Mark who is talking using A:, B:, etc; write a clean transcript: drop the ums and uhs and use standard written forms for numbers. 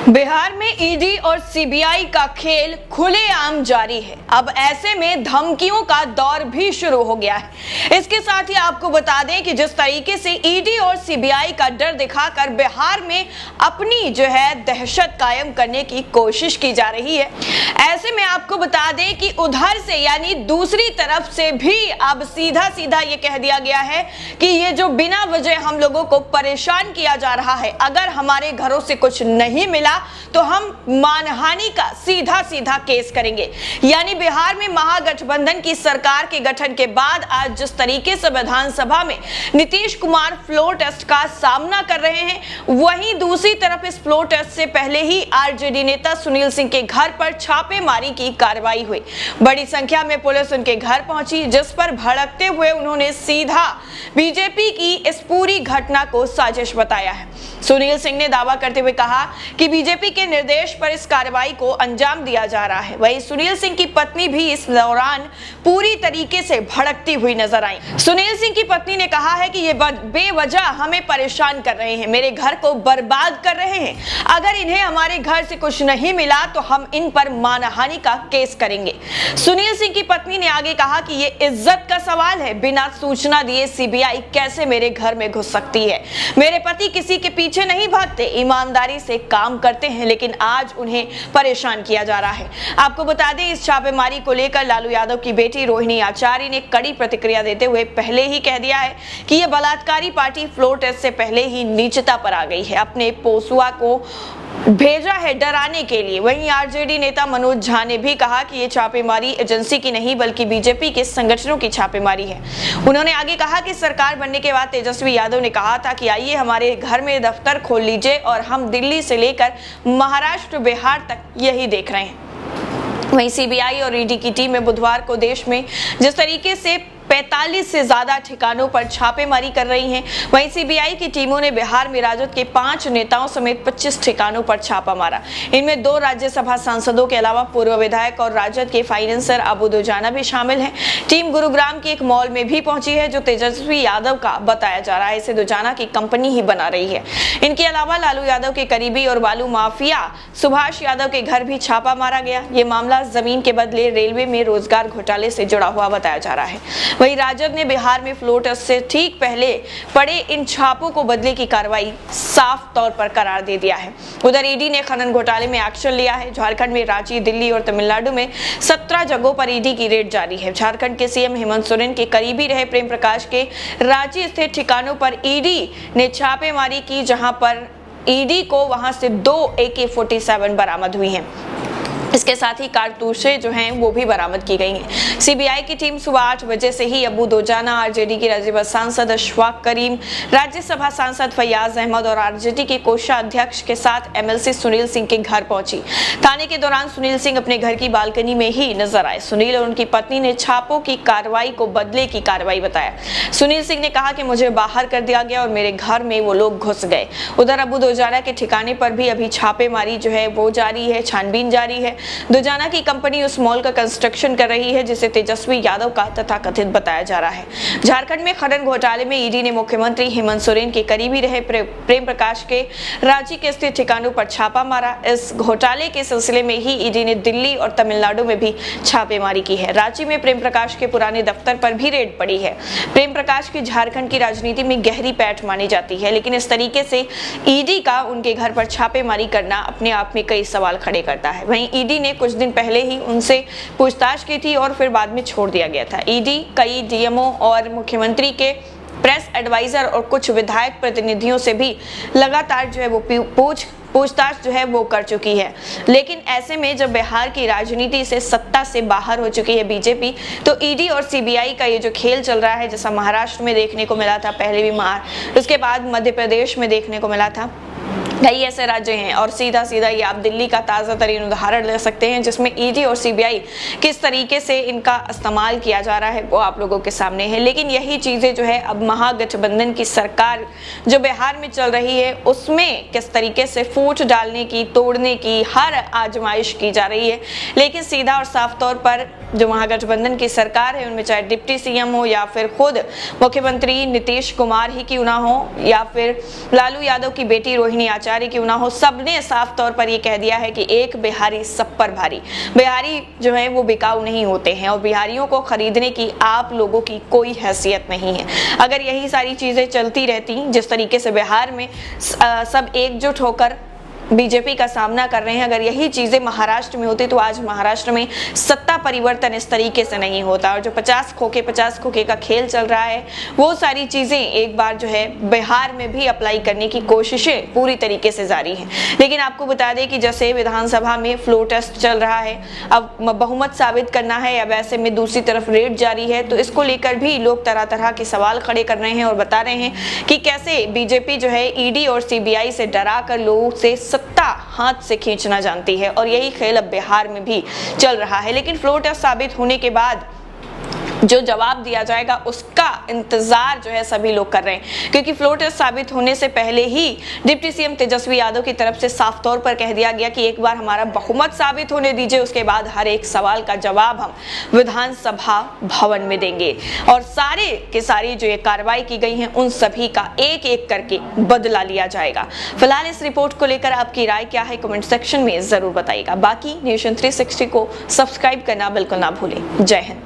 A: बिहार में ईडी और सीबीआई का खेल खुलेआम जारी है। अब ऐसे में धमकियों का दौर भी शुरू हो गया है। इसके साथ ही आपको बता दें कि जिस तरीके से ईडी और सीबीआई का डर दिखाकर बिहार में अपनी दहशत कायम करने की कोशिश की जा रही है, ऐसे में आपको बता दें कि उधर से यानी दूसरी तरफ से भी अब सीधा सीधा ये कह दिया गया है कि ये जो बिना वजह हम लोगों को परेशान किया जा रहा है, अगर हमारे घरों से कुछ नहीं मिला तो हम मानहानि का सीधा सीधा केस करेंगे। यानी बिहार में महागठबंधन की सरकार के गठन के बाद आज जिस तरीके से विधानसभा में नीतीश कुमार फ्लोर टेस्ट का सामना कर रहे हैं, वहीं दूसरी तरफ इस फ्लोर टेस्ट से पहले ही आरजेडी नेता सुनील सिंह के घर पर छापेमारी की कार्रवाई हुई। बड़ी संख्या में पुलिस उनके घर पहुंची, जिस पर भड़कते हुए उन्होंने सीधा बीजेपी की इस पूरी घटना को साजिश बताया है। सुनील सिंह ने दावा करते हुए कहा कि बीजेपी के निर्देश पर इस कार्रवाई को अंजाम दिया जा रहा है। वहीं सुनील सिंह की पत्नी भी इस दौरान पूरी तरीके से भड़कती हुई नजर आई। सुनील सिंह की पत्नी ने कहा है कि ये बेवजह हमें परेशान कर रहे हैं, मेरे घर को बर्बाद कर रहे हैं। अगर इन्हें हमारे घर से कुछ नहीं मिला तो हम इन पर मानहानि का केस करेंगे। सुनील सिंह की पत्नी ने आगे कहा कि ये इज्जत का सवाल है, बिना सूचना दिए सीबीआई कैसे मेरे घर में घुस सकती है। मेरे पति किसी के पीछे नहीं भागते, ईमानदारी से काम करते हैं, लेकिन आज उन्हें परेशान किया जा रहा है। आपको बता दें, इस छापेमारी को लेकर लालू यादव की बेटी रोहिणी आचार्य ने कड़ी प्रतिक्रिया देते हुए पहले ही कह दिया है कि यह बलात्कारी पार्टी फ्लोर टेस्ट से पहले ही नीचता पर आ गई है, अपने पोसुआ को भेजा है डराने के लिए। वहीं आरजेडी नेता मनोज झा ने भी कहा कि ये छापेमारी एजेंसी की नहीं बल्कि बीजेपी के संगठनों की छापेमारी है। उन्होंने आगे कहा कि सरकार बनने के बाद तेजस्वी यादव ने कहा था कि आइए हमारे घर में दफ्तर खोल लीजिए, और हम दिल्ली से लेकर महाराष्ट्र बिहार तक यही देख रहे हैं। वहीं सीबीआई और ईडी की टीम में बुधवार को देश में जिस तरीके से 45 से ज्यादा ठिकानों पर छापेमारी कर रही हैं, वहीं सीबीआई की टीमों ने बिहार में राजद के 5 नेताओं समेत 25 ठिकानों पर छापा मारा। इनमें 2 राज्यसभा सांसदों के अलावा पूर्व विधायक और राजद के फाइनेंसर अबू दुजाना भी शामिल हैं। टीम गुरुग्राम की एक मॉल में भी पहुंची है जो तेजस्वी यादव का बताया जा रहा है, इसे दुजाना की कंपनी ही बना रही है। इनके अलावा लालू यादव के करीबी और बालू माफिया सुभाष यादव के घर भी छापा मारा गया। ये मामला जमीन के बदले रेलवे में रोजगार घोटाले से जुड़ा हुआ बताया जा रहा है। वहीं राजद ने बिहार में फ्लोर टेस्ट से ठीक पहले पड़े इन छापों को बदले की कार्रवाई साफ तौर पर करार दे दिया है। उधर ईडी ने खनन घोटाले में एक्शन लिया है। झारखंड में रांची, दिल्ली और तमिलनाडु में 17 जगहों पर ईडी की रेड जारी है। झारखंड के सीएम हेमंत सोरेन के करीबी रहे प्रेम प्रकाश के रांची स्थित ठिकानों पर ईडी ने छापेमारी की, जहां पर ईडी को वहां से 2 AK-47 बरामद हुई हैं। इसके साथ ही कारतूसें जो हैं वो भी बरामद की गई हैं। सीबीआई की टीम सुबह 8 बजे से ही अबू दोजाना, आरजेडी की राज्यसभा सांसद अशफाक करीम, राज्यसभा सांसद फैयाज अहमद और आरजेडी के कोषाध्यक्ष के साथ एमएलसी सुनील सिंह के घर पहुंची। थाने के दौरान सुनील सिंह अपने घर की बालकनी में ही नजर आए। सुनील और उनकी पत्नी ने छापों की कार्रवाई को बदले की कार्रवाई बताया। सुनील सिंह ने कहा कि मुझे बाहर कर दिया गया और मेरे घर में वो लोग घुस गए। उधर अबू दोजाना के ठिकाने पर भी अभी छापेमारी जो है वो जारी है, छानबीन जारी है। दुजाना की कंपनी उस मॉल का कंस्ट्रक्शन कर रही है जिसे तेजस्वी यादव का तथाकथित बताया जा रहा है। झारखंड में खनन घोटाले में ईडी ने मुख्यमंत्री हेमंत सोरेन के करीबी रहे प्रेम प्रकाश के रांची के स्थित ठिकानों पर छापा मारा। इस घोटाले के सिलसिले में ही ईडी ने दिल्ली और तमिलनाडु में भी छापेमारी की है। रांची में प्रेम प्रकाश के पुराने दफ्तर पर भी रेड पड़ी है। प्रेम प्रकाश की झारखंड की राजनीति में गहरी पैठ मानी जाती है, लेकिन इस तरीके से ईडी का उनके घर पर छापेमारी करना अपने आप में कई सवाल खड़े करता है। वहीं ईडी ने कुछ दिन पहले ही उनसे पूछताछ की थी और फिर बाद में छोड़ दिया गया था। ईडी कई डीएमओ और मुख्यमंत्री के प्रेस एडवाइजर और कुछ विधायक प्रतिनिधियों से भी लगातार जो है वो पूछताछ जो है वो कर चुकी है। लेकिन ऐसे में जब बिहार की राजनीति से सत्ता से बाहर हो चुकी है बीजेपी, तो ईडी और सीबीआई का ये जो खेल चल रहा है, जैसा महाराष्ट्र में देखने को मिला था पहले भी, उसके बाद मध्य प्रदेश में देखने को मिला था, कई ऐसे राज्य हैं। और सीधा सीधा ये आप दिल्ली का ताज़ा तरीन उदाहरण ले सकते हैं, जिसमें ईडी और सीबीआई किस तरीके से इनका इस्तेमाल किया जा रहा है वो आप लोगों के सामने है। लेकिन यही चीज़ें जो है अब महागठबंधन की सरकार जो बिहार में चल रही है उसमें किस तरीके से फूट डालने की, तोड़ने की हर आजमाइश की जा रही है। लेकिन सीधा और साफ तौर पर जो महागठबंधन की सरकार है, उनमें चाहे डिप्टी सीएम हो या फिर खुद मुख्यमंत्री नीतीश कुमार ही क्यों ना हो, या फिर लालू यादव की बेटी रोहिणी आचार्य आचार्य क्यों ना हो, सबने साफ तौर पर ये कह दिया है कि एक बिहारी सब पर भारी। बिहारी जो है वो बिकाऊ नहीं होते हैं और बिहारियों को खरीदने की आप लोगों की कोई हैसियत नहीं है। अगर यही सारी चीजें चलती रहती, जिस तरीके से बिहार में सब एकजुट होकर बीजेपी का सामना कर रहे हैं, अगर यही चीजें महाराष्ट्र में होती तो आज महाराष्ट्र में सत्ता परिवर्तन इस तरीके से नहीं होता। और जो 50 खोखे का खेल चल रहा है, वो सारी चीजें एक बार जो है बिहार में भी अप्लाई करने की कोशिशें पूरी तरीके से जारी हैं। लेकिन आपको बता दें कि जैसे विधानसभा में फ्लो टेस्ट चल रहा है, अब बहुमत साबित करना है, अब ऐसे में दूसरी तरफ रेड जारी है, तो इसको लेकर भी लोग तरह तरह के सवाल खड़े कर रहे हैं और बता रहे हैं कि कैसे बीजेपी जो है ईडी और सीबीआई से डरा कर लोगों से सत्ता हाथ से खींचना जानती है। और यही खेल अब बिहार में भी चल रहा है। लेकिन फ्लो टेस्ट साबित होने के बाद जो जवाब दिया जाएगा उसका इंतजार जो है सभी लोग कर रहे हैं, क्योंकि फ्लो टेस्ट साबित होने से पहले ही डिप्टी सीएम तेजस्वी यादव की तरफ से साफ तौर पर कह दिया गया कि एक बार हमारा बहुमत साबित होने दीजिए, उसके बाद हर एक सवाल का जवाब हम विधानसभा भवन में देंगे। और सारे के सारी जो ये कार्रवाई की गई है उन सभी का एक एक करके बदला लिया जाएगा। फिलहाल इस रिपोर्ट को लेकर आपकी राय क्या है, कमेंट सेक्शन में जरूर बताइएगा। बाकी नेशन 360 को सब्सक्राइब करना बिल्कुल ना भूलें। जय हिंद।